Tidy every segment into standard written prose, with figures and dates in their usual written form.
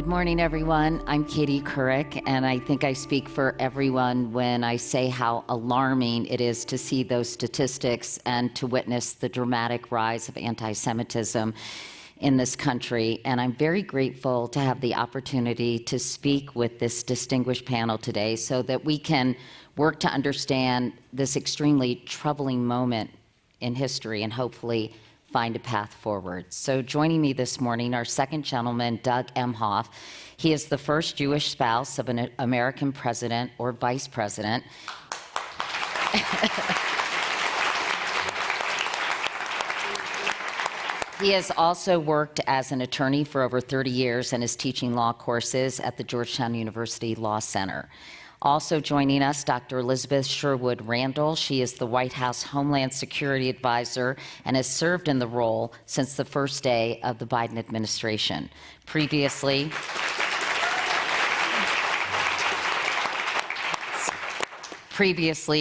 Good morning, everyone. I'm Katie Couric, and I think I speak for everyone when I say how alarming it is to see those statistics and to witness the dramatic rise of anti-Semitism in this country. And I'm very grateful to have the opportunity to speak with this distinguished panel today so that we can work to understand this extremely troubling moment in history and hopefully find a path forward. So joining me this morning, our second gentleman, Doug Emhoff. He is the first Jewish spouse of an American president or vice president. He has also worked as an attorney for over 30 years and is teaching law courses at the Georgetown University Law Center. Also joining us, Dr. Elizabeth Sherwood-Randall. She is the White House Homeland Security Advisor and has served in the role since the first day of the Biden administration. Previously,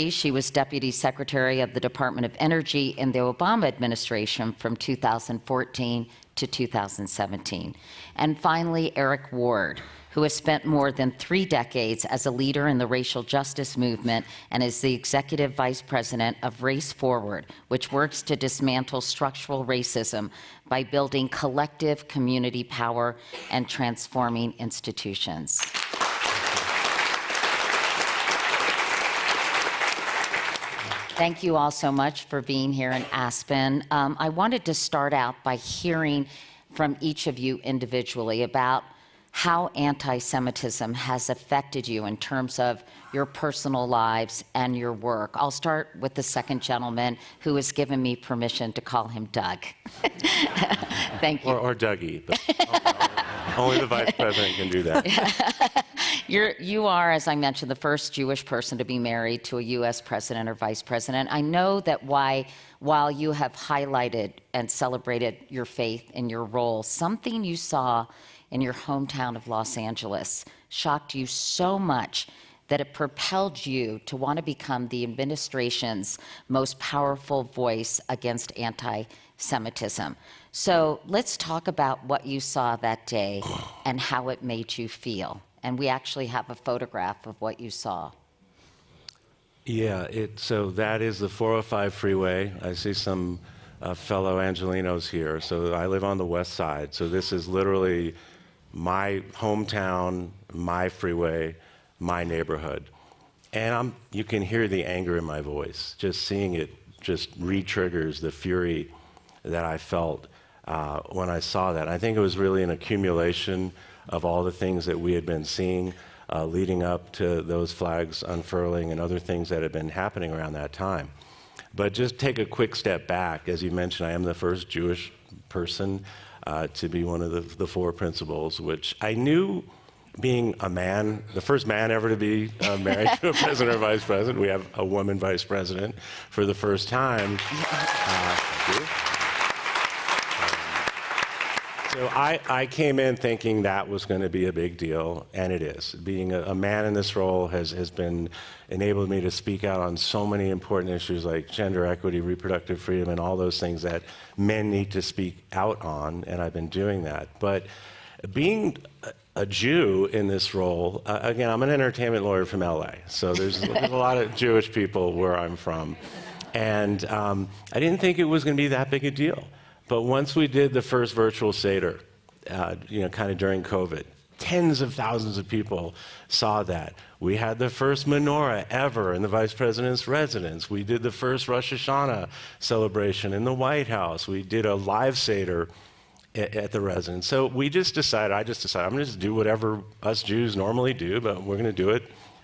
she was Deputy Secretary of the Department of Energy in the Obama administration from 2014 to 2017. And finally, Eric Ward, who has spent more than 3 decades as a leader in the racial justice movement and is the Executive Vice President of Race Forward, which works to dismantle structural racism by building collective community power and transforming institutions. Thank you all so much for being here in Aspen. I wanted to start out by hearing from each of you individually about how anti-Semitism has affected you in terms of your personal lives and your work. I'll start with the second gentleman who has given me permission to call him Doug. Thank you. Or Dougie, but only the vice president can do that. You are, as I mentioned, the first Jewish person to be married to a U.S. president or vice president. I know that while you have highlighted and celebrated your faith in your role, something you saw in your hometown of Los Angeles shocked you so much that it propelled you to want to become the administration's most powerful voice against anti-Semitism. So let's talk about what you saw that day and how it made you feel. And we actually have a photograph of what you saw. Yeah, so that is the 405 freeway. I see some fellow Angelinos here. So I live on the west side. So this is literally my hometown, my freeway, my neighborhood. And you can hear the anger in my voice. Just seeing it just re-triggers the fury that I felt when I saw that. I think it was really an accumulation of all the things that we had been seeing leading up to those flags unfurling and other things that had been happening around that time. But just take a quick step back. As you mentioned, I am the first Jewish person to be one of the 4 principals, which I knew being a man, the first man ever to be married to a president or vice president. We have a woman vice president for the first time. So I came in thinking that was going to be a big deal, and it is. Being a man in this role has been enabled me to speak out on so many important issues like gender equity, reproductive freedom, and all those things that men need to speak out on, and I've been doing that. But being a Jew in this role, again, I'm an entertainment lawyer from LA, so there's a lot of Jewish people where I'm from, and I didn't think it was going to be that big a deal. But once we did the first virtual Seder, kind of during COVID, tens of thousands of people saw that. We had the first menorah ever in the vice president's residence. We did the first Rosh Hashanah celebration in the White House. We did a live Seder at the residence. So I just decided, I'm going to just do whatever us Jews normally do, but we're going to do it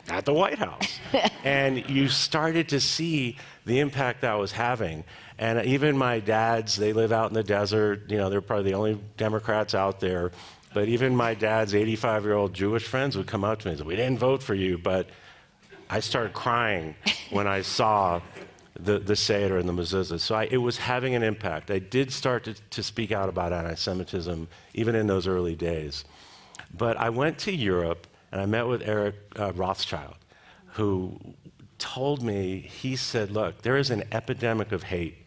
at the White House. And you started to see the impact that was having. And even my dads, they live out in the desert. They're probably the only Democrats out there. But even my dad's 85-year-old Jewish friends would come up to me and say, "We didn't vote for you." But I started crying when I saw the Seder and the mezuzah. So it was having an impact. I did start to speak out about anti-Semitism, even in those early days. But I went to Europe, and I met with Eric Rothschild, who told me, he said, "Look, there is an epidemic of hate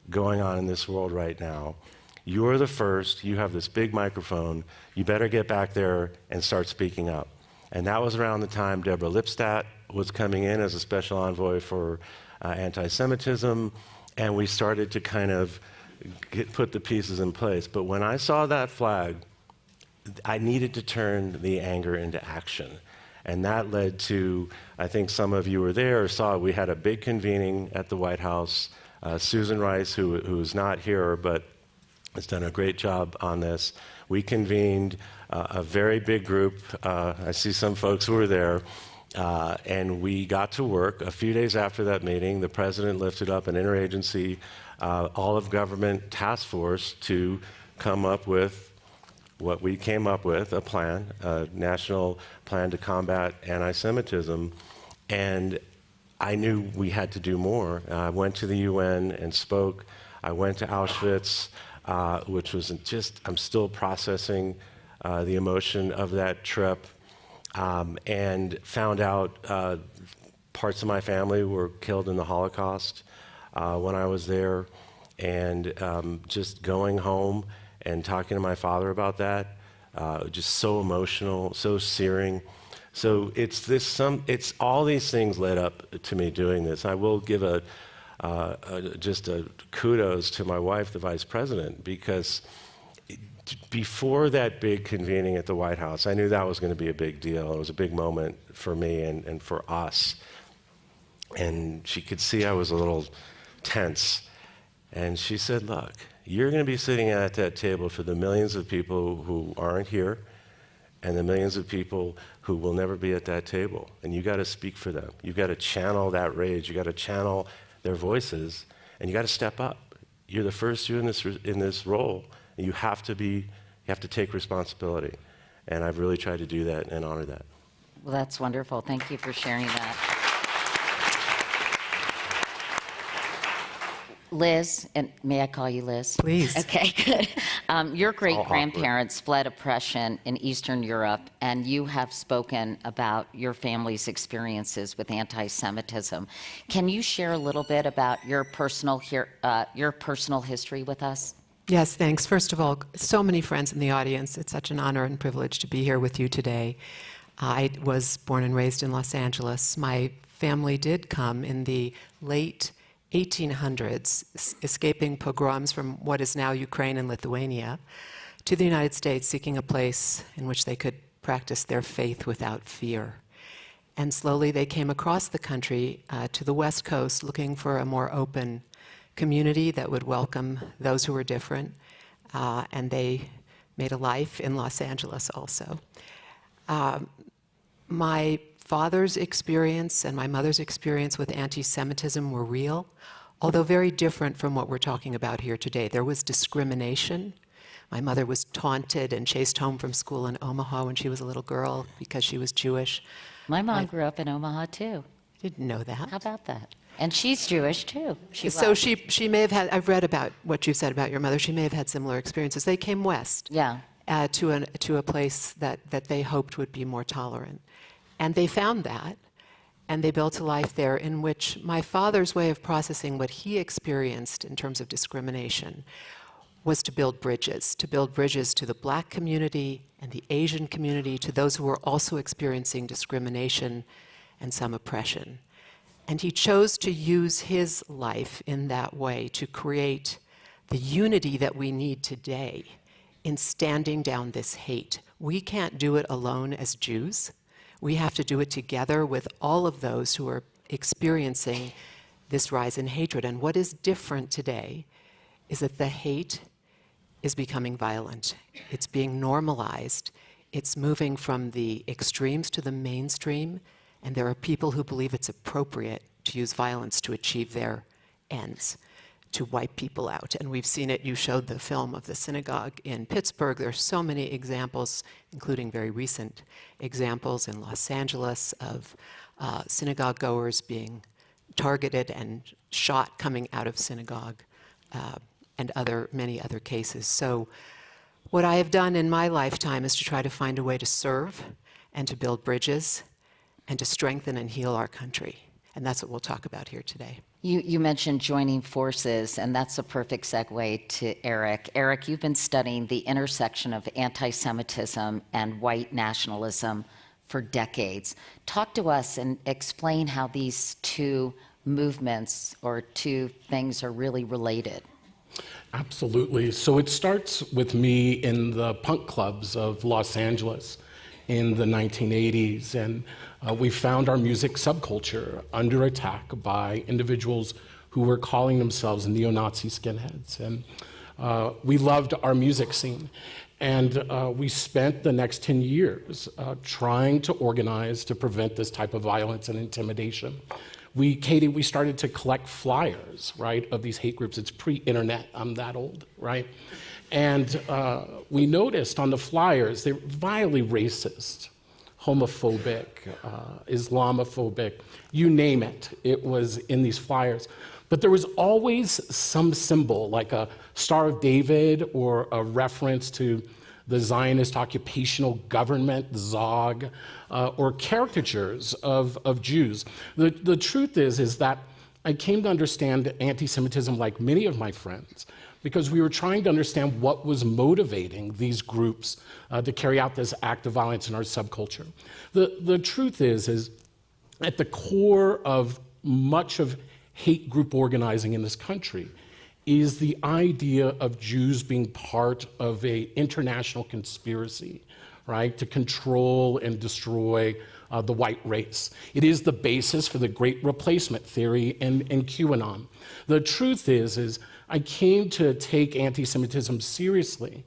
going on in this world right now. you're the first, you have this big microphone, you better get back there and start speaking up. And that was around the time Deborah Lipstadt was coming in as a special envoy for anti-Semitism, and we started to kind of put the pieces in place. But when I saw that flag, I needed to turn the anger into action. And that led to, I think some of you were there or saw, we had a big convening at the White House. Susan Rice, who's not here, but has done a great job on this. We convened a very big group. I see some folks who were there. And we got to work. A few days after that meeting, the president lifted up an interagency, all-of-government task force to come up with what we came up with, a plan, a national plan to combat anti-Semitism. And I knew we had to do more. I went to the UN and spoke. I went to Auschwitz, which was just, I'm still processing the emotion of that trip, and found out parts of my family were killed in the Holocaust when I was there. And just going home and talking to my father about that, just so emotional, so searing. So it's all these things led up to me doing this. I will give just a kudos to my wife, the vice president, because before that big convening at the White House, I knew that was going to be a big deal. It was a big moment for me and for us. And she could see I was a little tense. And she said, look, you're going to be sitting at that table for the millions of people who aren't here and the millions of people who will never be at that table. And you got to speak for them. You got to channel that rage. You got to channel their voices, and you got to step up. You're the first in this role. And you have to take responsibility. And I've really tried to do that and honor that. Well, that's wonderful. Thank you for sharing that. Liz, and may I call you Liz? Please. Okay, good. Your great-grandparents fled oppression in Eastern Europe, and you have spoken about your family's experiences with anti-Semitism. Can you share a little bit about your personal history with us? Yes, thanks. First of all, so many friends in the audience. It's such an honor and privilege to be here with you today. I was born and raised in Los Angeles. My family did come in the late 1800s, escaping pogroms from what is now Ukraine and Lithuania, to the United States, seeking a place in which they could practice their faith without fear. And slowly they came across the country to the West Coast, looking for a more open community that would welcome those who were different, and they made a life in Los Angeles also. My father's experience and my mother's experience with anti-Semitism were real, although very different from what we're talking about here today. There was discrimination. My mother was taunted and chased home from school in Omaha when she was a little girl because she was Jewish. My mom grew up in Omaha, too. Didn't know that. How about that? And she's Jewish, too. So she may have had, I've read about what you said about your mother, she may have had similar experiences. They came west to a place that they hoped would be more tolerant. And they found that, and they built a life there in which my father's way of processing what he experienced in terms of discrimination was to build bridges to the Black community and the Asian community, to those who were also experiencing discrimination and some oppression. And he chose to use his life in that way to create the unity that we need today in standing down this hate. We can't do it alone as Jews. We have to do it together with all of those who are experiencing this rise in hatred. And what is different today is that the hate is becoming violent. It's being normalized. It's moving from the extremes to the mainstream. And there are people who believe it's appropriate to use violence to achieve their ends, to wipe people out. And we've seen it. You showed the film of the synagogue in Pittsburgh. There are so many examples, including very recent examples in Los Angeles of synagogue goers being targeted and shot coming out of synagogue, and many other cases. So what I have done in my lifetime is to try to find a way to serve and to build bridges and to strengthen and heal our country. And that's what we'll talk about here today. You mentioned joining forces, and that's a perfect segue to Eric. Eric, you've been studying the intersection of anti-Semitism and white nationalism for decades. Talk to us and explain how these two movements or two things are really related. Absolutely. So it starts with me in the punk clubs of Los Angeles in the 1980s, and we found our music subculture under attack by individuals who were calling themselves neo-Nazi skinheads. And we loved our music scene. And we spent the next 10 years trying to organize to prevent this type of violence and intimidation. Katie, we started to collect flyers, right, of these hate groups. It's pre-internet, I'm that old, right? And we noticed on the flyers, they were vilely racist, homophobic, Islamophobic, you name it. It was in these flyers. But there was always some symbol, like a Star of David or a reference to the Zionist occupational government, ZOG, or caricatures of Jews. The truth is that I came to understand anti-Semitism like many of my friends because we were trying to understand what was motivating these groups to carry out this act of violence in our subculture. The truth is at the core of much of hate group organizing in this country is the idea of Jews being part of an international conspiracy, right, to control and destroy the white race. It is the basis for the Great Replacement theory and QAnon. The truth is I came to take anti-Semitism seriously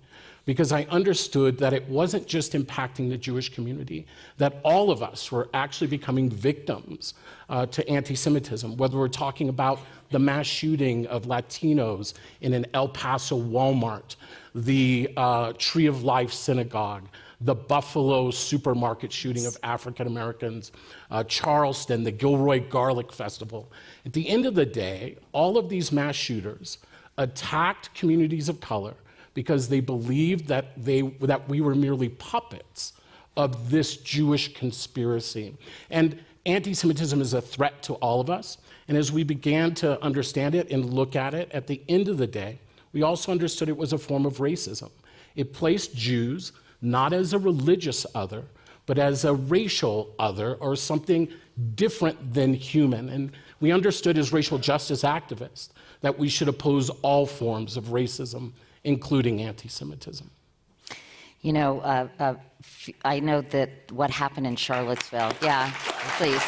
because I understood that it wasn't just impacting the Jewish community, that all of us were actually becoming victims to anti-Semitism, whether we're talking about the mass shooting of Latinos in an El Paso Walmart, the Tree of Life synagogue, the Buffalo supermarket shooting of African Americans, Charleston, the Gilroy Garlic Festival. At the end of the day, all of these mass shooters attacked communities of color because they believed that we were merely puppets of this Jewish conspiracy. And anti-Semitism is a threat to all of us. And as we began to understand it and look at it, at the end of the day, we also understood it was a form of racism. It placed Jews not as a religious other, but as a racial other or something different than human. And we understood as racial justice activists that we should oppose all forms of racism, including anti-Semitism. You know, I know that what happened in Charlottesville. Yeah, please.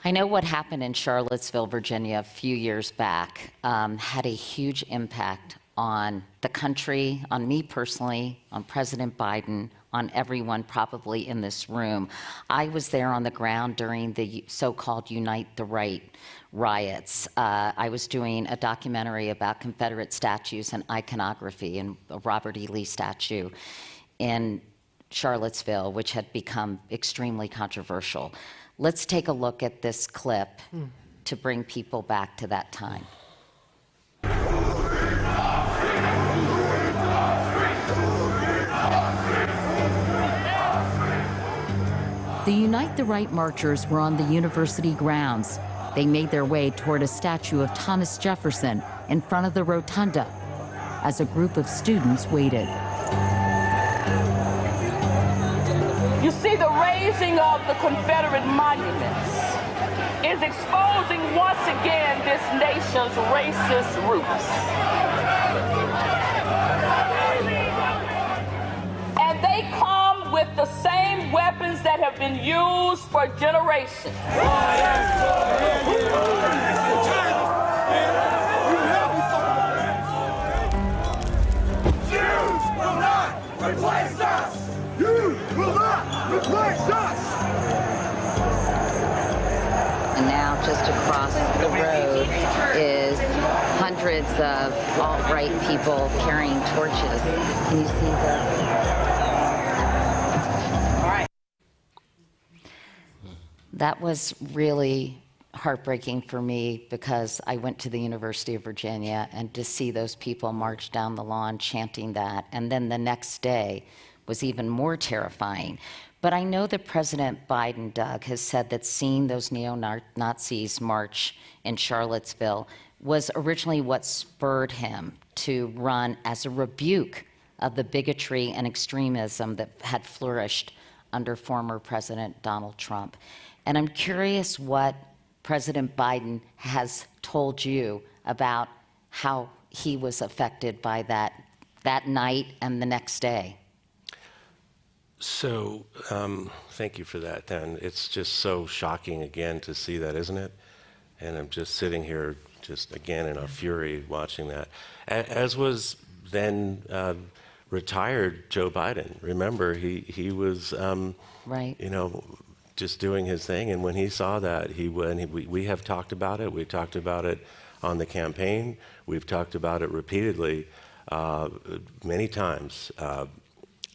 I know what happened in Charlottesville, Virginia, a few years back had a huge impact on the country, on me personally, on President Biden, on everyone probably in this room. I was there on the ground during the so-called Unite the Right riots. I was doing a documentary about Confederate statues and iconography and a Robert E. Lee statue in Charlottesville, which had become extremely controversial. Let's take a look at this clip to bring people back to that time. The Unite the Right marchers were on the university grounds. They made their way toward a statue of Thomas Jefferson in front of the rotunda as a group of students waited. You see, the raising of the Confederate monuments is exposing once again this nation's racist roots. And they come with the same weapons that have been used for generations. Jews will not replace us! You will not replace us! And now just across the road is hundreds of alt-right people carrying torches. Can you see the... All right. That was really heartbreaking for me because I went to the University of Virginia, and to see those people march down the lawn chanting that, and then the next day was even more terrifying. But I know that President Biden, Doug, has said that seeing those neo-Nazis march in Charlottesville was originally what spurred him to run as a rebuke of the bigotry and extremism that had flourished under former President Donald Trump. And I'm curious what President Biden has told you about how he was affected by that night and the next day. So, thank you for that, Dan. It's just so shocking again to see that, isn't it? And I'm just sitting here, just again in a fury watching that. As was then retired Joe Biden. Remember, he was, right. You know, just doing his thing. And when he saw that, we have talked about it. We talked about it on the campaign. We've talked about it repeatedly, many times.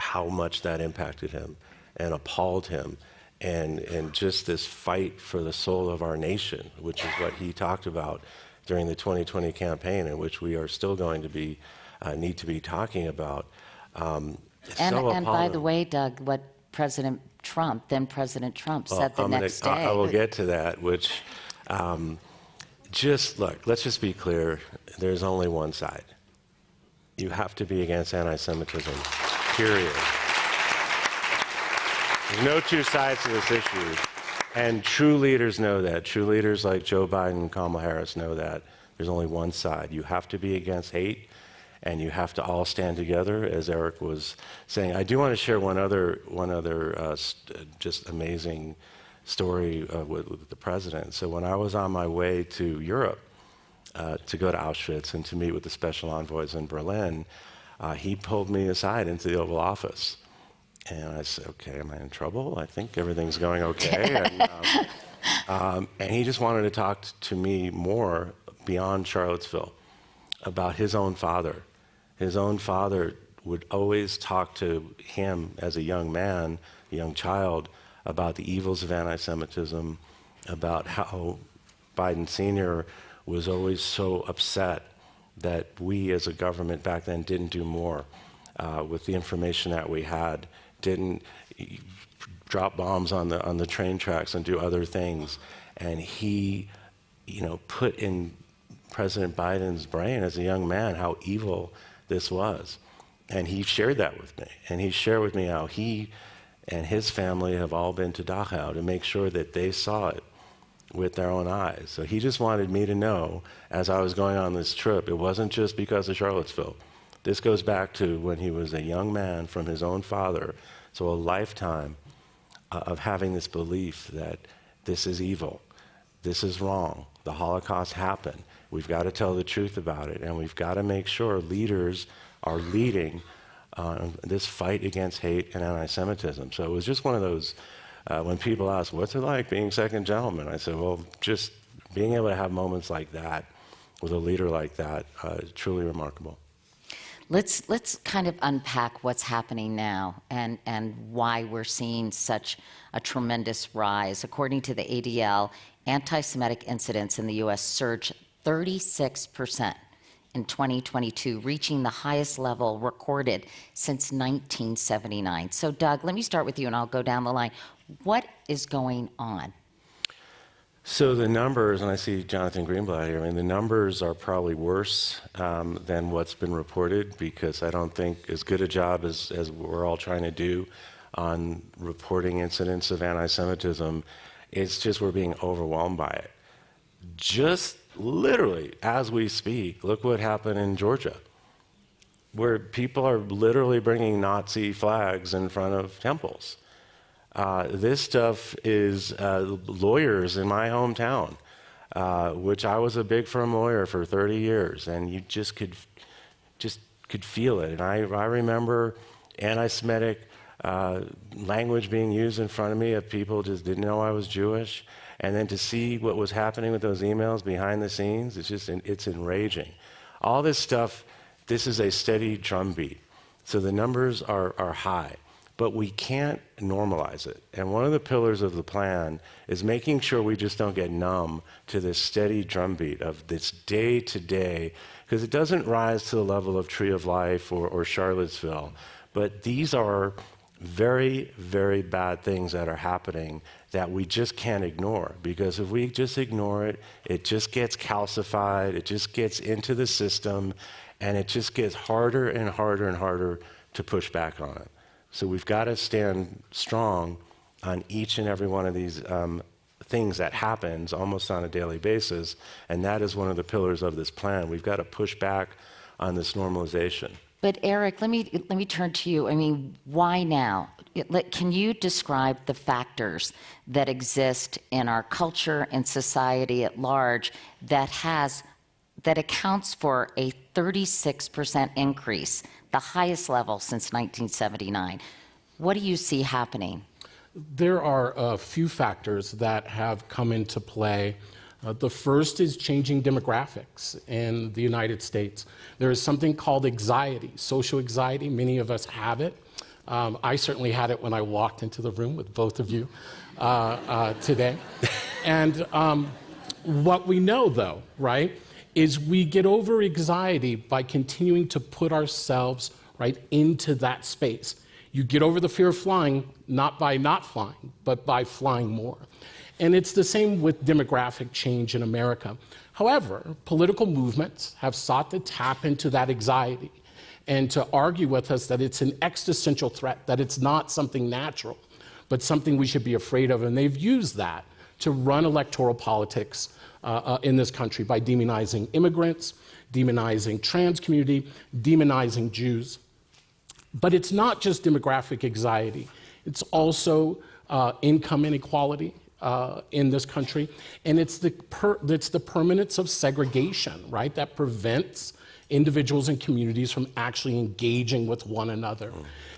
How much that impacted him and appalled him, and just this fight for the soul of our nation, which is what he talked about during the 2020 campaign, and which we are still going to be need to be talking about. And by the way, Doug, what President Trump said the next day. I will get to that, which just look, let's just be clear, there's only one side. You have to be against anti-Semitism. Period. There's no two sides to this issue. And true leaders know that. True leaders like Joe Biden and Kamala Harris know that. There's only one side. You have to be against hate, and you have to all stand together, as Eric was saying. I do want to share one other just amazing story with the president. So when I was on my way to Europe to go to Auschwitz and to meet with the special envoys in Berlin, he pulled me aside into the Oval Office. And I said, okay, am I in trouble? I think everything's going okay. And he just wanted to talk to me more beyond Charlottesville about his own father. His own father would always talk to him as a young man, a young child, about the evils of anti-Semitism, about how Biden Sr. was always so upset that we as a government back then didn't do more with the information that we had, didn't drop bombs on the train tracks and do other things. And he, put in President Biden's brain as a young man how evil this was. And he shared that with me. And he shared with me how he and his family have all been to Dachau to make sure that they saw it with their own eyes. So he just wanted me to know, as I was going on this trip, it wasn't just because of Charlottesville. This goes back to when he was a young man from his own father, so a lifetime of having this belief that this is evil, this is wrong, the Holocaust happened, we've got to tell the truth about it, and we've got to make sure leaders are leading this fight against hate and anti-Semitism. So it was just one of those, when people ask, what's it like being second gentleman? I said, well, just being able to have moments like that with a leader like that is truly remarkable. Let's kind of unpack what's happening now and why we're seeing such a tremendous rise. According to the ADL, anti-Semitic incidents in the U.S. surged 36% in 2022, reaching the highest level recorded since 1979. So, Doug, let me start with you, and I'll go down the line. What is going on? So the numbers, and I see Jonathan Greenblatt here, the numbers are probably worse than what's been reported, because I don't think as good a job as we're all trying to do on reporting incidents of anti-Semitism, it's just we're being overwhelmed by it. Just literally, as we speak, look what happened in Georgia, where people are literally bringing Nazi flags in front of temples. This stuff is lawyers in my hometown, which I was a big firm lawyer for 30 years, and you just could feel it. And I remember anti-Semitic language being used in front of me of people just didn't know I was Jewish, and then to see what was happening with those emails behind the scenes, it's enraging. All this stuff, this is a steady drumbeat. So the numbers are high. But we can't normalize it. And one of the pillars of the plan is making sure we just don't get numb to this steady drumbeat of this day to day, because it doesn't rise to the level of Tree of Life or Charlottesville, But these are very, very bad things that are happening that we just can't ignore, because if we just ignore it, it just gets calcified, it just gets into the system, and it just gets harder and harder and harder to push back on it. So we've got to stand strong on each and every one of these things that happens almost on a daily basis, and that is one of the pillars of this plan. We've got to push back on this normalization. But Eric, let me turn to you. I mean, why now? Can you describe the factors that exist in our culture and society at large that accounts for a 36% increase, the highest level since 1979? What do you see happening? There are a few factors that have come into play. The first is changing demographics in the United States. There is something called anxiety, social anxiety. Many of us have it. I certainly had it when I walked into the room with both of you today. And what we know, though, right, is we get over anxiety by continuing to put ourselves right into that space. You get over the fear of flying, not by not flying, but by flying more. And it's the same with demographic change in America. However, political movements have sought to tap into that anxiety and to argue with us that it's an existential threat, that it's not something natural, but something we should be afraid of. And they've used that to run electoral politics in this country by demonizing immigrants, demonizing trans community, demonizing Jews. But it's not just demographic anxiety. It's also income inequality in this country. And it's the permanence of segregation, right, that prevents individuals and communities from actually engaging with one another.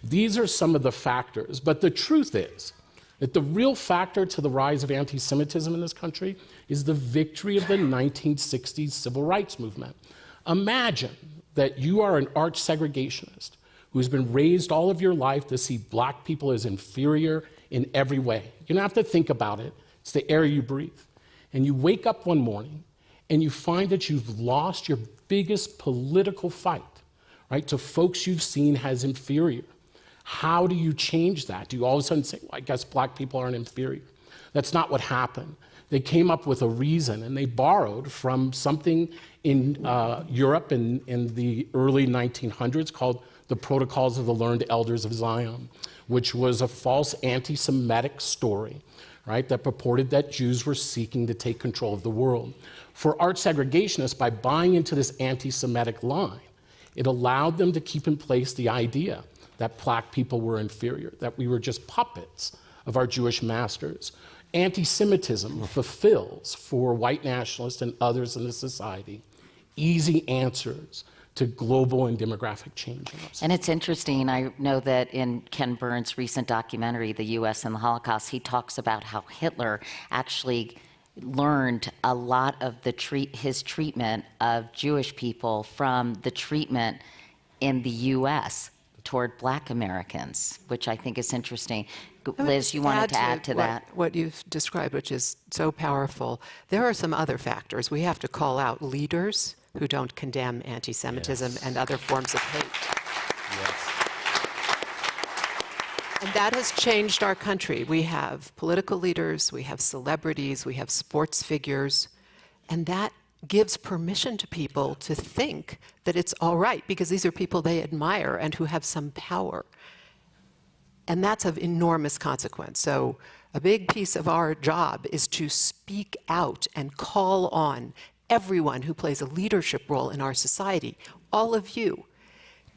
These are some of the factors. But the truth is that the real factor to the rise of anti-Semitism in this country is the victory of the 1960s civil rights movement. Imagine that you are an arch segregationist who's been raised all of your life to see black people as inferior in every way. You don't have to think about it. It's the air you breathe. And you wake up one morning and you find that you've lost your biggest political fight, right, to folks you've seen as inferior. How do you change that? Do you all of a sudden say, well, I guess black people aren't inferior? That's not what happened. They came up with a reason, and they borrowed from something in Europe in the early 1900s called the Protocols of the Learned Elders of Zion, which was a false anti-Semitic story, right, that purported that Jews were seeking to take control of the world. For arch segregationists, by buying into this anti-Semitic line, it allowed them to keep in place the idea that black people were inferior, that we were just puppets of our Jewish masters. Anti-Semitism fulfills, for white nationalists and others in the society, easy answers to global and demographic change. And it's interesting, I know that in Ken Burns' recent documentary, The U.S. and the Holocaust, he talks about how Hitler actually learned a lot of his treatment of Jewish people from the treatment in the U.S. toward black Americans, which I think is interesting. Liz, you wanted to add to that? What you've described, which is so powerful. There are some other factors. We have to call out leaders who don't condemn anti-Semitism and other forms of hate. And that has changed our country. We have political leaders, we have celebrities, we have sports figures, and that gives permission to people to think that it's all right because these are people they admire and who have some power. And that's of enormous consequence. So a big piece of our job is to speak out and call on everyone who plays a leadership role in our society, all of you,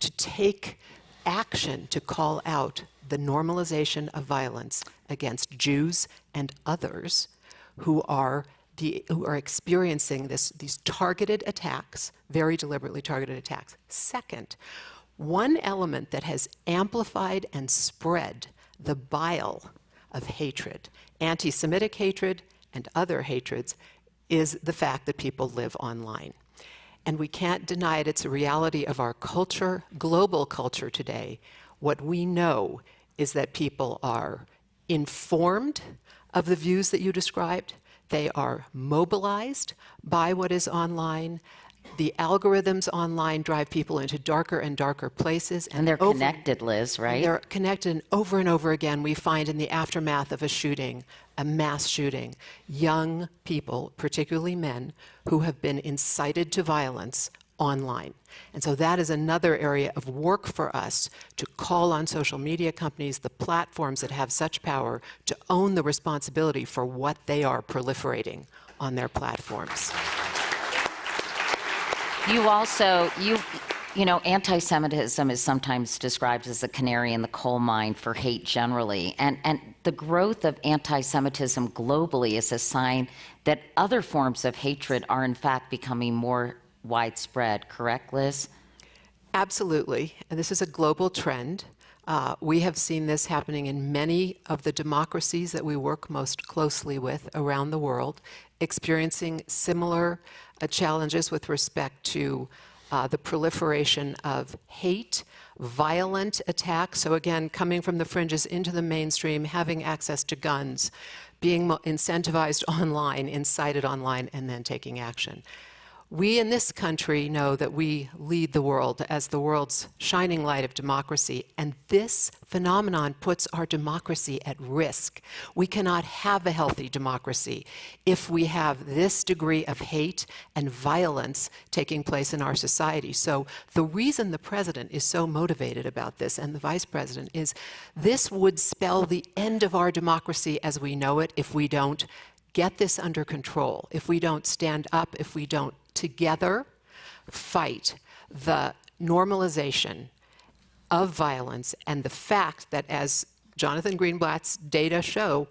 to take action to call out the normalization of violence against Jews and others who are experiencing these targeted attacks, very deliberately targeted attacks. Second, one element that has amplified and spread the bile of hatred, anti-Semitic hatred and other hatreds, is the fact that people live online. And we can't deny it. It's a reality of our culture, global culture today. What we know is that people are informed of the views that you described. They are mobilized by what is online, The algorithms online drive people into darker and darker places. And they're connected, Liz, right? They're connected, and over again, we find in the aftermath of a shooting, a mass shooting, young people, particularly men, who have been incited to violence online. And so that is another area of work for us to call on social media companies, the platforms that have such power, to own the responsibility for what they are proliferating on their platforms. You also, you know, anti-Semitism is sometimes described as a canary in the coal mine for hate generally. And the growth of anti-Semitism globally is a sign that other forms of hatred are in fact becoming more widespread. Correct, Liz? Absolutely. And this is a global trend. We have seen this happening in many of the democracies that we work most closely with around the world, experiencing similar challenges with respect to the proliferation of hate, violent attacks. So again, coming from the fringes into the mainstream, having access to guns, being incentivized online, incited online, and then taking action. We in this country know that we lead the world as the world's shining light of democracy, and this phenomenon puts our democracy at risk. We cannot have a healthy democracy if we have this degree of hate and violence taking place in our society. So the reason the president is so motivated about this, and the vice president, is this would spell the end of our democracy as we know it if we don't get this under control, if we don't stand up, if we don't together fight the normalization of violence and the fact that, as Jonathan Greenblatt's data show,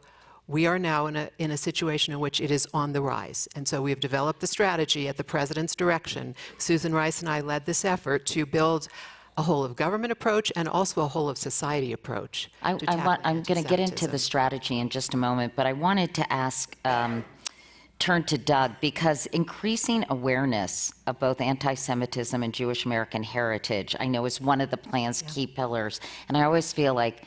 we are now in a situation in which it is on the rise. And so we have developed the strategy at the president's direction. Susan Rice and I led this effort to build a whole of government approach and also a whole of society approach. I'm going to get into the strategy in just a moment, but I wanted to ask, turn to Doug, because increasing awareness of both anti-Semitism and Jewish American heritage, I know, is one of the plan's key pillars. And I always feel like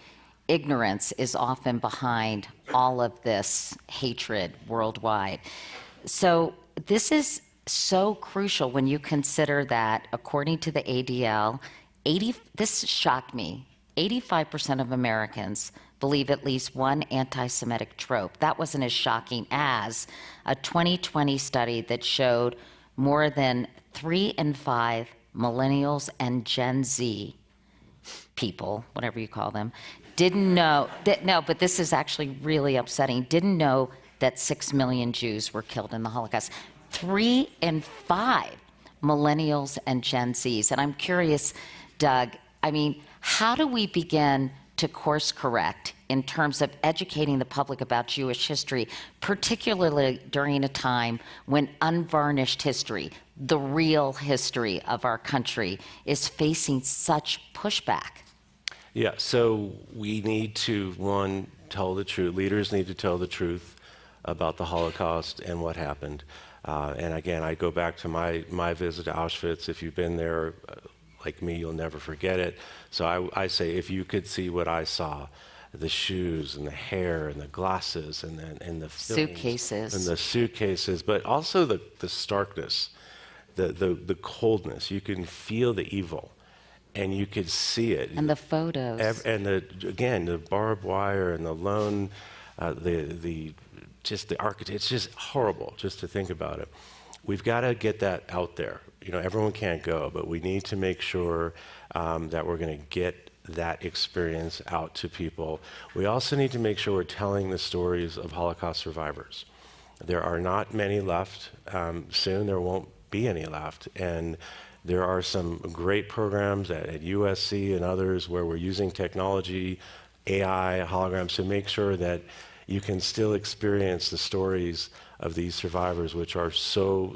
ignorance is often behind all of this hatred worldwide. So this is so crucial when you consider that, according to the ADL, this shocked me, 85% of Americans believe at least one anti-Semitic trope. That wasn't as shocking as a 2020 study that showed more than 3 in 5 millennials and Gen Z people, whatever you call them, didn't know, but this is actually really upsetting, didn't know that 6 million Jews were killed in the Holocaust. 3 in 5 millennials and Gen Zs. And I'm curious, Doug, I mean, how do we begin to course correct in terms of educating the public about Jewish history, particularly during a time when unvarnished history, the real history of our country, is facing such pushback? Yeah, so we need to, one, tell the truth. Leaders need to tell the truth about the Holocaust and what happened. And again, I go back to my visit to Auschwitz. If you've been there, like me, you'll never forget it. So I say, if you could see what I saw, the shoes and the hair and the glasses and the suitcases and the suitcases, but also the starkness, the coldness. You can feel the evil, and you could see it. And the photos. And the barbed wire and the lone, just the architect. It's just horrible just to think about it. We've got to get that out there. You know, everyone can't go, but we need to make sure that we're going to get that experience out to people. We also need to make sure we're telling the stories of Holocaust survivors. There are not many left. Soon there won't be any left. And there are some great programs at USC and others where we're using technology, AI, holograms, to make sure that you can still experience the stories of these survivors, which are so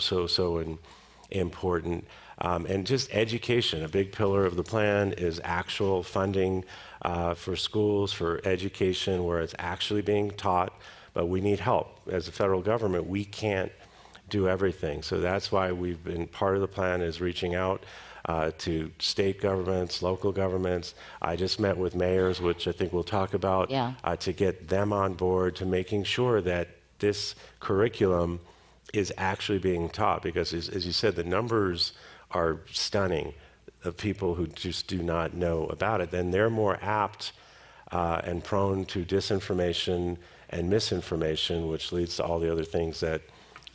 important. And just education. A big pillar of the plan is actual funding for schools, for education, where it's actually being taught. But we need help. As a federal government, we can't do everything. So that's why we've been, part of the plan is reaching out to state governments, local governments. I just met with mayors, which I think we'll talk about, to get them on board, to making sure that this curriculum is actually being taught, because as you said, the numbers are stunning of people who just do not know about it, then they're more apt and prone to disinformation and misinformation, which leads to all the other things that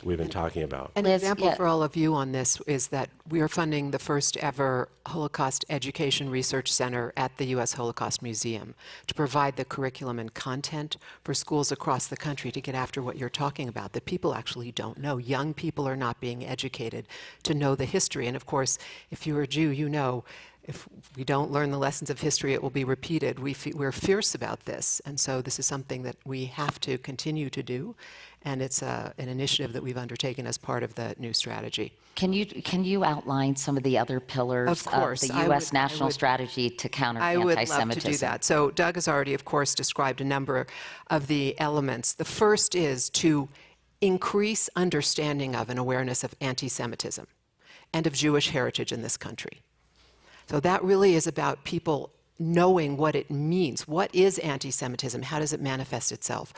we've been talking about. An Liz, example yeah. for all of you on this is that we are funding the first ever Holocaust Education Research Center at the U.S. Holocaust Museum to provide the curriculum and content for schools across the country to get after what you're talking about, that people actually don't know. Young people are not being educated to know the history. And of course, if you're a Jew, you know, if we don't learn the lessons of history, it will be repeated. We're fierce about this, and so this is something that we have to continue to do, and it's an initiative that we've undertaken as part of the new strategy. Can you outline some of the other pillars Of course, the U.S. national strategy to counter I would anti-Semitism? love to do that. So Doug has already, of course, described a number of the elements. The first is to increase understanding of and awareness of anti-Semitism and of Jewish heritage in this country. So that really is about people knowing what it means. What is anti-Semitism? How does it manifest itself?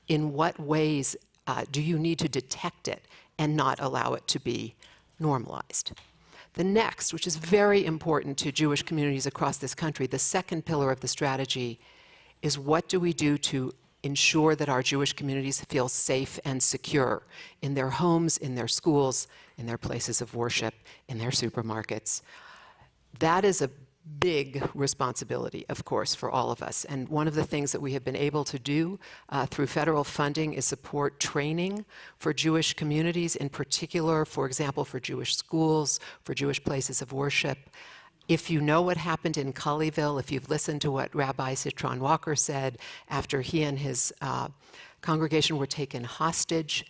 In what ways do you need to detect it and not allow it to be normalized? The next, which is very important to Jewish communities across this country, the second pillar of the strategy is what do we do to ensure that our Jewish communities feel safe and secure in their homes, in their schools, in their places of worship, in their supermarkets. That is a big responsibility, of course, for all of us. And one of the things that we have been able to do through federal funding is support training for Jewish communities, in particular, for example, for Jewish schools, for Jewish places of worship. If you know what happened in Colleyville, if you've listened to what Rabbi Citron Walker said after he and his congregation were taken hostage,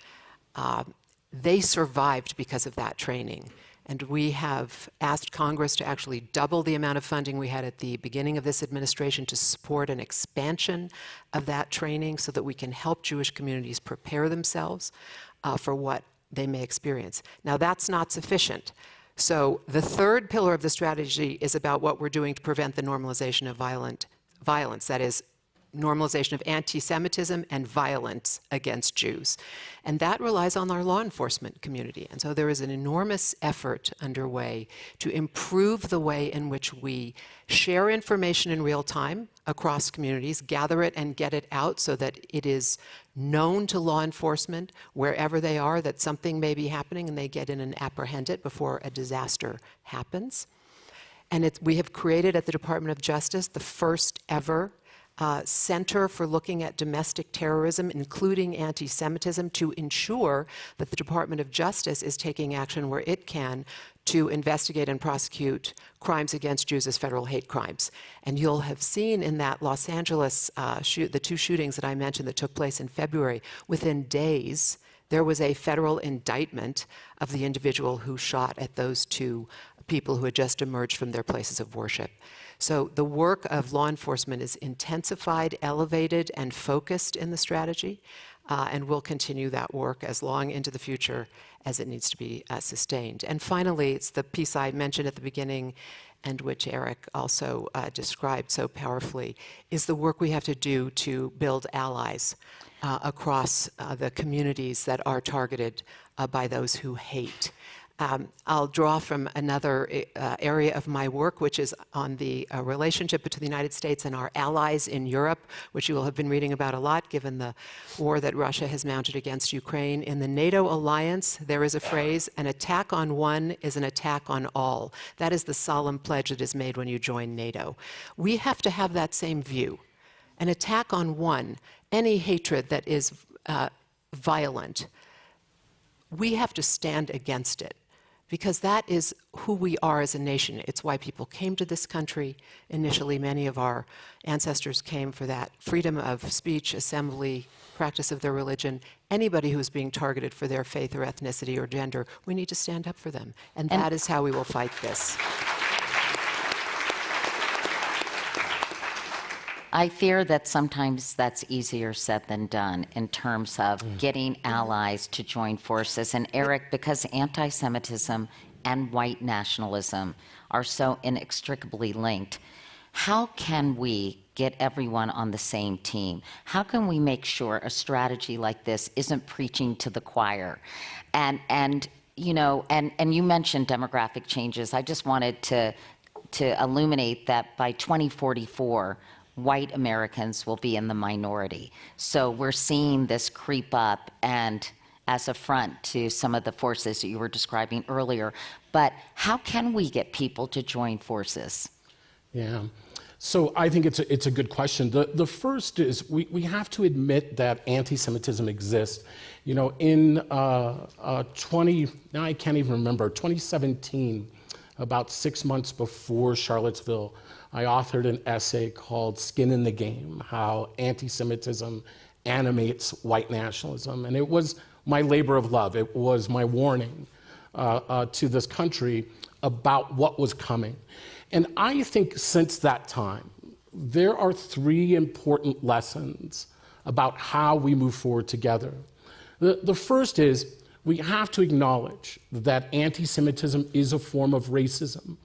they survived because of that training. And we have asked Congress to actually double the amount of funding we had at the beginning of this administration to support an expansion of that training so that we can help Jewish communities prepare themselves for what they may experience. Now, that's not sufficient. So the third pillar of the strategy is about what we're doing to prevent the normalization of violence, that is, normalization of anti-Semitism and violence against Jews. And that relies on our law enforcement community. And so there is an enormous effort underway to improve the way in which we share information in real time across communities, gather it and get it out so that it is known to law enforcement wherever they are that something may be happening and they get in and apprehend it before a disaster happens. And we have created at the Department of Justice the first ever Center for looking at domestic terrorism, including anti-Semitism, to ensure that the Department of Justice is taking action where it can to investigate and prosecute crimes against Jews as federal hate crimes. And you'll have seen in that Los Angeles, the two shootings that I mentioned that took place in February, within days, there was a federal indictment of the individual who shot at those two people who had just emerged from their places of worship. So the work of law enforcement is intensified, elevated, and focused in the strategy, and we'll continue that work as long into the future as it needs to be sustained. And finally, it's the piece I mentioned at the beginning, and which Eric also described so powerfully, is the work we have to do to build allies across the communities that are targeted by those who hate. I'll draw from another area of my work, which is on the relationship between the United States and our allies in Europe, which you will have been reading about a lot, given the war that Russia has mounted against Ukraine. In the NATO alliance, there is a phrase, an attack on one is an attack on all. That is the solemn pledge that is made when you join NATO. We have to have that same view. An attack on one, any hatred that is violent, we have to stand against it, because that is who we are as a nation. It's why people came to this country. Initially, many of our ancestors came for that freedom of speech, assembly, practice of their religion. Anybody who is being targeted for their faith or ethnicity or gender, we need to stand up for them. And that is how we will fight this. I fear that sometimes that's easier said than done in terms of getting allies to join forces. And Eric, because anti-Semitism and white nationalism are so inextricably linked, how can we get everyone on the same team? How can we make sure a strategy like this isn't preaching to the choir? And you know, and you mentioned demographic changes. I just wanted to illuminate that by 2044, white Americans will be in the minority. So we're seeing this creep up and as a front to some of the forces that you were describing earlier. But how can we get people to join forces? Yeah. So I think it's a good question. The first is we have to admit that anti-Semitism exists. You know, in now I can't even remember, 2017, about 6 months before Charlottesville, I authored an essay called Skin in the Game, How Anti-Semitism Animates White Nationalism. And it was my labor of love. It was my warning to this country about what was coming. And I think since that time, there are 3 important lessons about how we move forward together. The first is we have to acknowledge that anti-Semitism is a form of racism,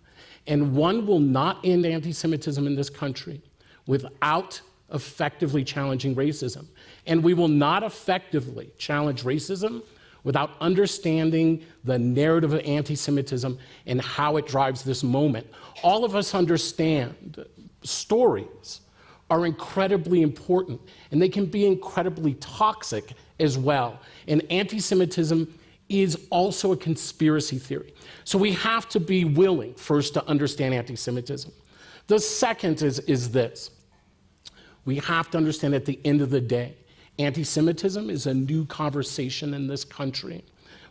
and one will not end anti-Semitism in this country without effectively challenging racism. And we will not effectively challenge racism without understanding the narrative of anti-Semitism and how it drives this moment. All of us understand stories are incredibly important, and they can be incredibly toxic as well. And anti-Semitism is also a conspiracy theory. So we have to be willing first to understand anti-Semitism. The second is this. We have to understand at the end of the day, anti-Semitism is a new conversation in this country.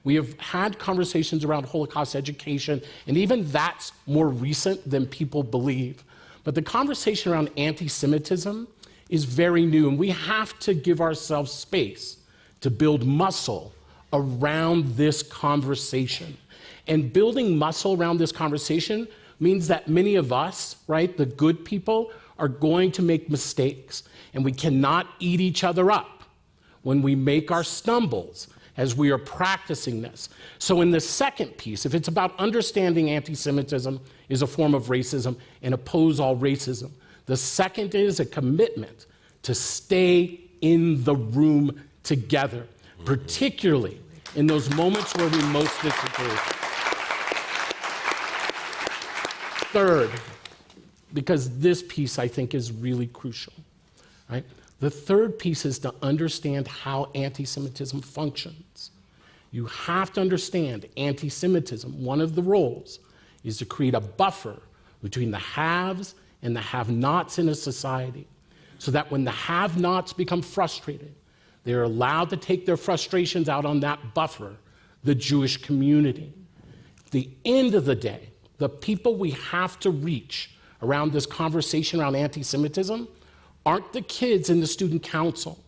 We have had conversations around Holocaust education, and even that's more recent than people believe. But the conversation around anti-Semitism is very new, and we have to give ourselves space to build muscle around this conversation. And building muscle around this conversation means that many of us, right, the good people, are going to make mistakes, and we cannot eat each other up when we make our stumbles as we are practicing this. So in the second piece, if it's about understanding anti-Semitism is a form of racism and oppose all racism, the second is a commitment to stay in the room together, particularly in those moments where we most disagree. Third, because this piece I think is really crucial, right? The third piece is to understand how anti-Semitism functions. You have to understand anti-Semitism, one of the roles is to create a buffer between the haves and the have-nots in a society, so that when the have-nots become frustrated, they're allowed to take their frustrations out on that buffer, the Jewish community. At the end of the day, the people we have to reach around this conversation around anti-Semitism aren't the kids in the student council,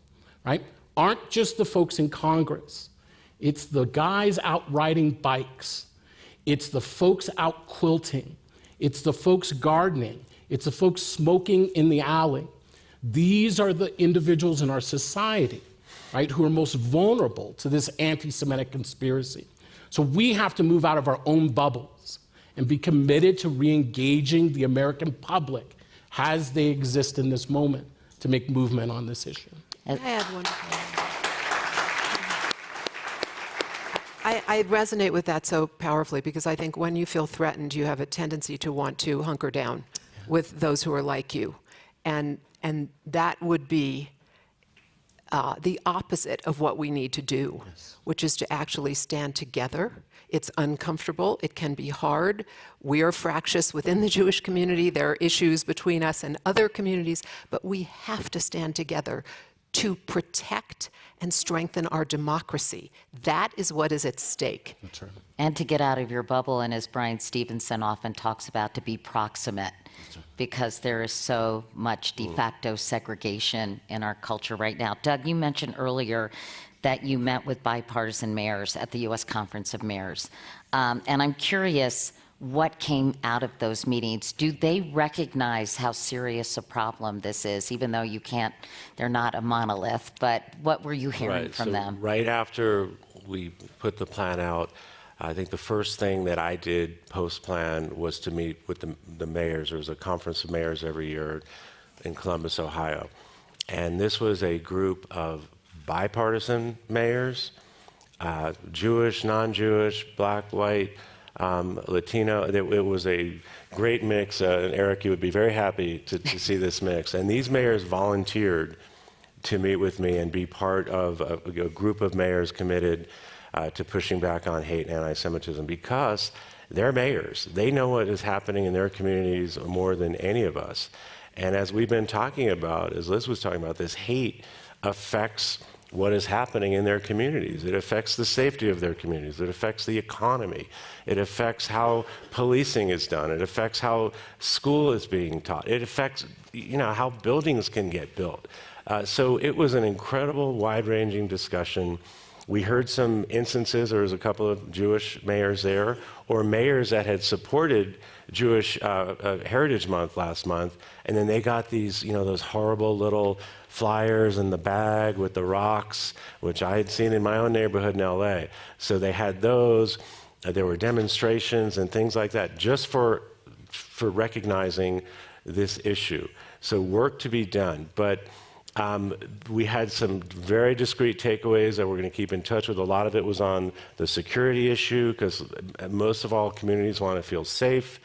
right? Aren't just the folks in Congress. It's the guys out riding bikes. It's the folks out quilting. It's the folks gardening. It's the folks smoking in the alley. These are the individuals in our society, right, who are most vulnerable to this anti-Semitic conspiracy. So we have to move out of our own bubbles and be committed to re-engaging the American public as they exist in this moment to make movement on this issue. Can I add one? I resonate with that so powerfully because I think when you feel threatened, you have a tendency to want to hunker down with those who are like you. And that would be the opposite of what we need to do, which is to actually stand together. It's uncomfortable. It can be hard. We are fractious within the Jewish community. There are issues between us and other communities, but we have to stand together to protect and strengthen our democracy. That is what is at stake. That's right. And to get out of your bubble, and as Brian Stevenson often talks about, to be proximate, because there is so much de facto segregation in our culture right now. Doug, you mentioned earlier that you met with bipartisan mayors at the U.S. Conference of Mayors. And I'm curious what came out of those meetings. Do they recognize how serious a problem this is, even though they're not a monolith, but what were you hearing from them? Right after we put the plan out, I think the first thing that I did post-plan was to meet with the mayors. There was a conference of mayors every year in Columbus, Ohio. And this was a group of bipartisan mayors, Jewish, non-Jewish, black, white, Latino. It was a great mix, and Eric, you would be very happy to see this mix. And these mayors volunteered to meet with me and be part of a group of mayors committed to pushing back on hate and anti-Semitism, because they're mayors. They know what is happening in their communities more than any of us. And as we've been talking about, as Liz was talking about, this hate affects what is happening in their communities. It affects the safety of their communities. It affects the economy. It affects how policing is done. It affects how school is being taught. It affects, how buildings can get built. So it was an incredible, wide-ranging discussion. We heard some instances, there was a couple of Jewish mayors there, or mayors that had supported Jewish Heritage Month last month, and then they got these, those horrible little flyers in the bag with the rocks, which I had seen in my own neighborhood in LA. So they had those. There were demonstrations and things like that just for recognizing this issue. So work to be done. But we had some very discrete takeaways that we're going to keep in touch with. A lot of it was on the security issue, because most of all, communities want to feel safe.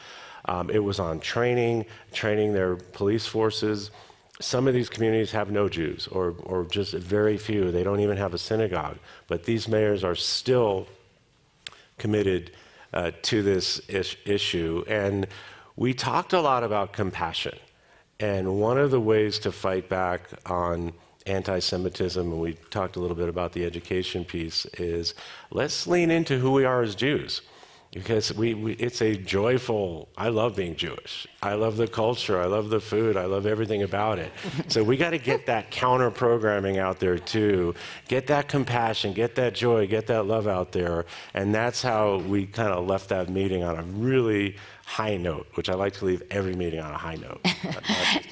It was on training their police forces. Some of these communities have no Jews, or just very few. They don't even have a synagogue. But these mayors are still committed to this issue. And we talked a lot about compassion. And one of the ways to fight back on anti-Semitism, and we talked a little bit about the education piece, is let's lean into who we are as Jews. Because it's a joyful, I love being Jewish. I love the culture, I love the food, I love everything about it. So we got to get that counter programming out there too. Get that compassion, get that joy, get that love out there. And that's how we kind of left that meeting on a really high note, which I like to leave every meeting on a high note.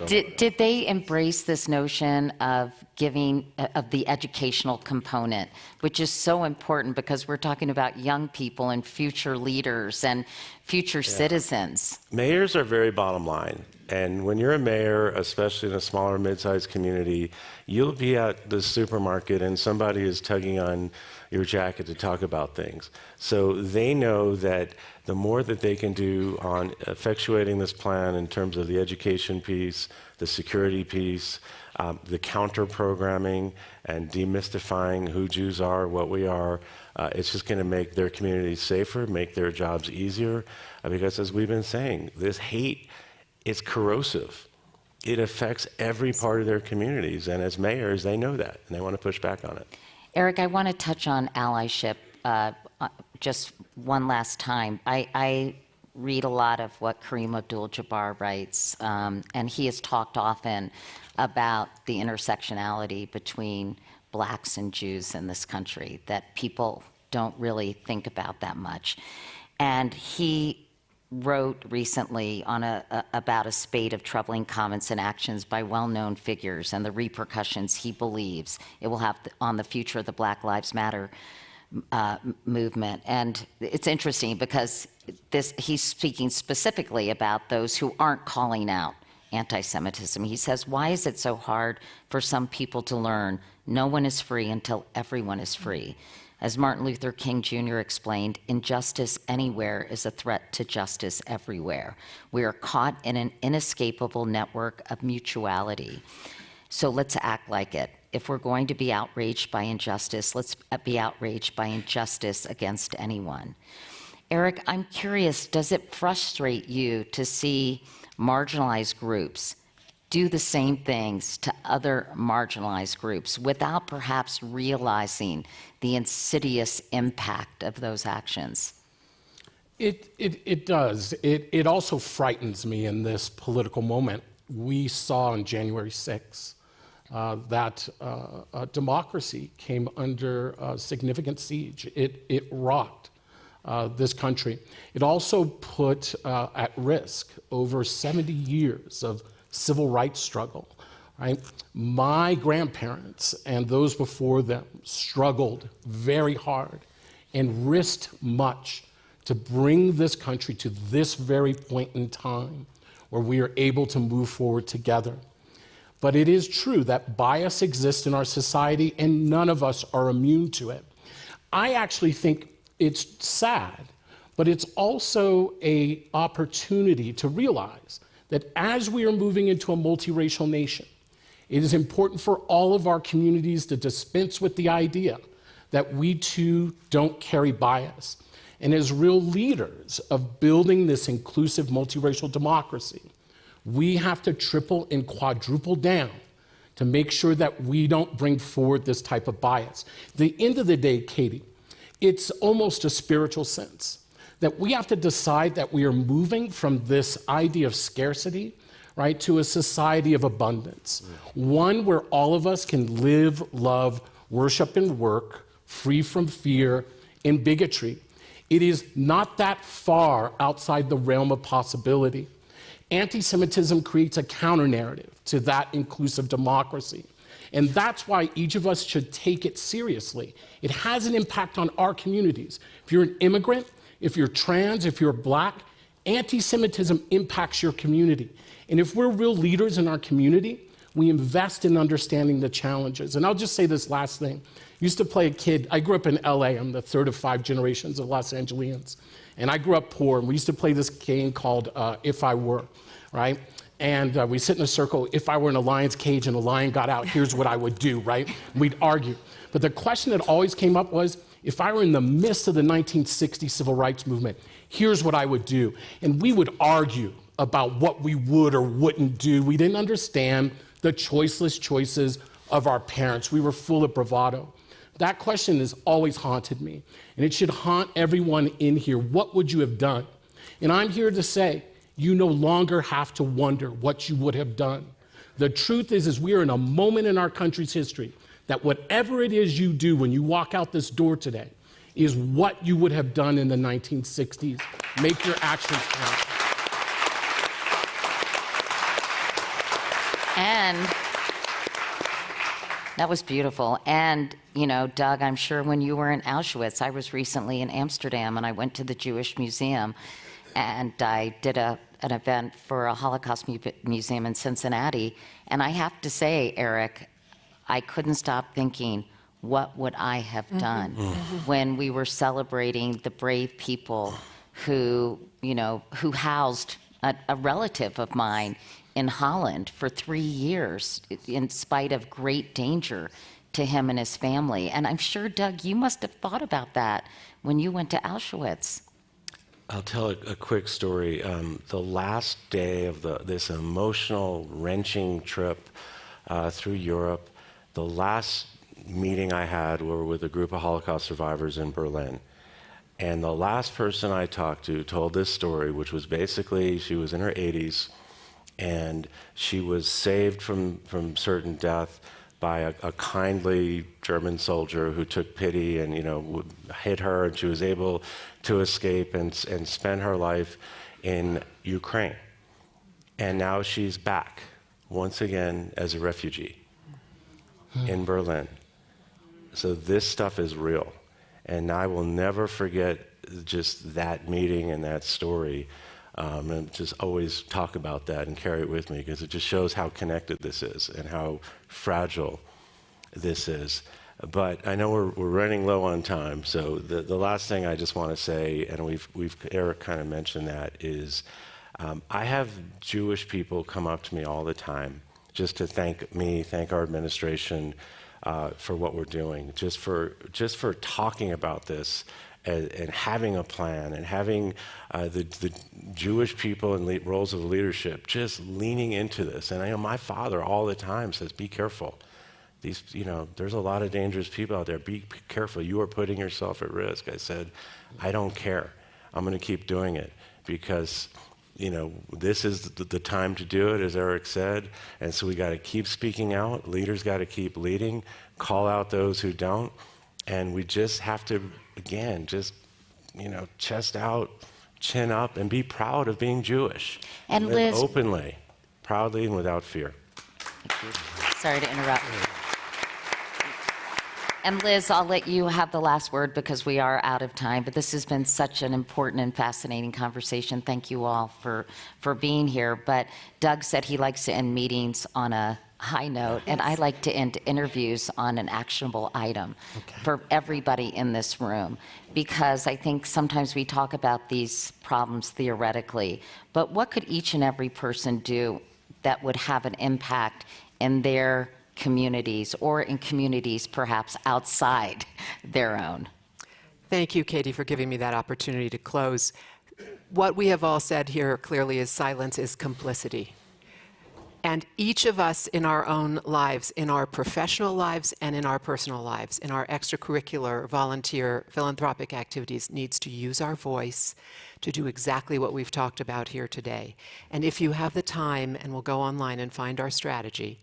Did they embrace this notion of giving, of the educational component, which is so important because we're talking about young people and future leaders and future citizens? Mayors are very bottom line. And when you're a mayor, especially in a smaller, mid-sized community, you'll be at the supermarket and somebody is tugging on your jacket to talk about things. So they know that the more that they can do on effectuating this plan in terms of the education piece, the security piece, the counter programming, and demystifying who Jews are, what we are, it's just going to make their communities safer, make their jobs easier. Because as we've been saying, this hate is corrosive. It affects every part of their communities. And as mayors, they know that, and they want to push back on it. Eric, I want to touch on allyship just one last time. I read a lot of what Kareem Abdul-Jabbar writes, and he has talked often about the intersectionality between blacks and Jews in this country that people don't really think about that much. And he wrote recently on about a spate of troubling comments and actions by well-known figures and the repercussions he believes it will have on the future of the Black Lives Matter movement. And it's interesting because he's speaking specifically about those who aren't calling out anti-Semitism. He says, why is it so hard for some people to learn no one is free until everyone is free? As Martin Luther King Jr. explained, injustice anywhere is a threat to justice everywhere. We are caught in an inescapable network of mutuality. So let's act like it. If we're going to be outraged by injustice, let's be outraged by injustice against anyone. Eric, I'm curious, does it frustrate you to see marginalized groups do the same things to other marginalized groups without perhaps realizing the insidious impact of those actions? It does. It also frightens me in this political moment. We saw on January 6th that democracy came under significant siege. It rocked this country. It also put at risk over 70 years of civil rights struggle. Right? My grandparents and those before them struggled very hard and risked much to bring this country to this very point in time where we are able to move forward together. But it is true that bias exists in our society and none of us are immune to it. I actually think it's sad, but it's also an opportunity to realize that as we are moving into a multiracial nation, it is important for all of our communities to dispense with the idea that we too don't carry bias. And as real leaders of building this inclusive multiracial democracy, we have to triple and quadruple down to make sure that we don't bring forward this type of bias. At the end of the day, Katie, it's almost a spiritual sense that we have to decide that we are moving from this idea of scarcity, right, to a society of abundance. One where all of us can live, love, worship, and work free from fear and bigotry. It is not that far outside the realm of possibility. Anti-Semitism creates a counter-narrative to that inclusive democracy. And that's why each of us should take it seriously. It has an impact on our communities. If you're an immigrant, if you're trans, if you're Black, anti-Semitism impacts your community. And if we're real leaders in our community, we invest in understanding the challenges. And I'll just say this last thing. I used to play a kid. I grew up in LA. I'm the third of 5 generations of Los Angeles. And I grew up poor. And we used to play this game called If I Were, right? And we sit in a circle. If I were in a lion's cage and a lion got out, here's what I would do, right? We'd argue. But the question that always came up was, if I were in the midst of the 1960 civil rights movement, here's what I would do. And we would argue about what we would or wouldn't do. We didn't understand the choiceless choices of our parents. We were full of bravado. That question has always haunted me, and it should haunt everyone in here. What would you have done? And I'm here to say, you no longer have to wonder what you would have done. The truth is we are in a moment in our country's history that whatever it is you do when you walk out this door today is what you would have done in the 1960s. Make your actions count. And that was beautiful. And, you know, Doug, I'm sure when you were in Auschwitz, I was recently in Amsterdam and I went to the Jewish Museum and I did an event for a Holocaust museum in Cincinnati. And I have to say, Eric, I couldn't stop thinking, what would I have done when we were celebrating the brave people who, you know, who housed a relative of mine in Holland for 3 years in spite of great danger to him and his family. And I'm sure, Doug, you must have thought about that when you went to Auschwitz. I'll tell a quick story. The last day of this emotional, wrenching trip through Europe, the last meeting I had were with a group of Holocaust survivors in Berlin. And the last person I talked to told this story, which was basically she was in her 80s, and she was saved from certain death by a kindly German soldier who took pity and, you know, hit her, and she was able to escape and spend her life in Ukraine. And now she's back once again as a refugee in Berlin. So this stuff is real. And I will never forget just that meeting and that story. And just always talk about that and carry it with me because it just shows how connected this is and how fragile this is. But I know we're running low on time, so the last thing I just want to say, and Eric kind of mentioned that, is I have Jewish people come up to me all the time just to thank me, thank our administration for what we're doing, just for talking about this. And having a plan and having the Jewish people in roles of leadership just leaning into this. And I know my father all the time says, be careful. There's a lot of dangerous people out there. Be careful. You are putting yourself at risk. I said, I don't care. I'm going to keep doing it because, this is the time to do it, as Eric said. And so we got to keep speaking out. Leaders got to keep leading, call out those who don't. And we just have to, again, chest out, chin up, and be proud of being Jewish. And Liz, openly, proudly, and without fear. Thank you. Sorry to interrupt. And Liz, I'll let you have the last word because we are out of time, but this has been such an important and fascinating conversation. Thank you all for being here. But Doug said he likes to end meetings on a high note, and I like to end interviews on an actionable item for everybody in this room, because I think sometimes we talk about these problems theoretically, but what could each and every person do that would have an impact in their communities or in communities perhaps outside their own? Thank you, Katie, for giving me that opportunity to close. What we have all said here clearly is silence is complicity. And each of us in our own lives, in our professional lives and in our personal lives, in our extracurricular, volunteer, philanthropic activities, needs to use our voice to do exactly what we've talked about here today. And if you have the time, and we'll go online and find our strategy,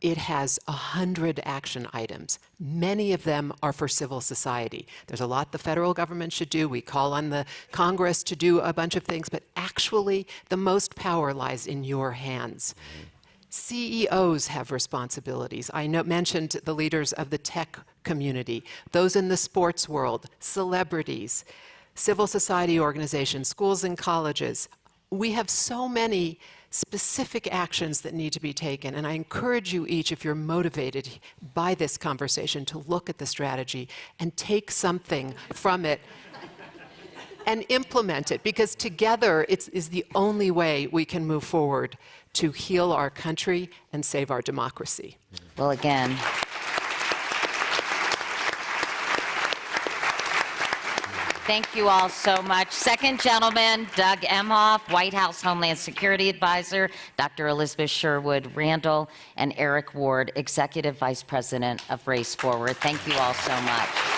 it has 100 action items. Many of them are for civil society. There's a lot the federal government should do. We call on the Congress to do a bunch of things, but actually the most power lies in your hands. CEOs have responsibilities. I mentioned the leaders of the tech community, those in the sports world, celebrities, civil society organizations, schools and colleges. We have so many specific actions that need to be taken, and I encourage you each, if you're motivated by this conversation, to look at the strategy and take something from it and implement it, because together it is the only way we can move forward to heal our country and save our democracy. Well, again, thank you all so much. Second gentleman, Doug Emhoff, White House Homeland Security Advisor, Dr. Elizabeth Sherwood-Randall, and Eric Ward, Executive Vice President of Race Forward. Thank you all so much.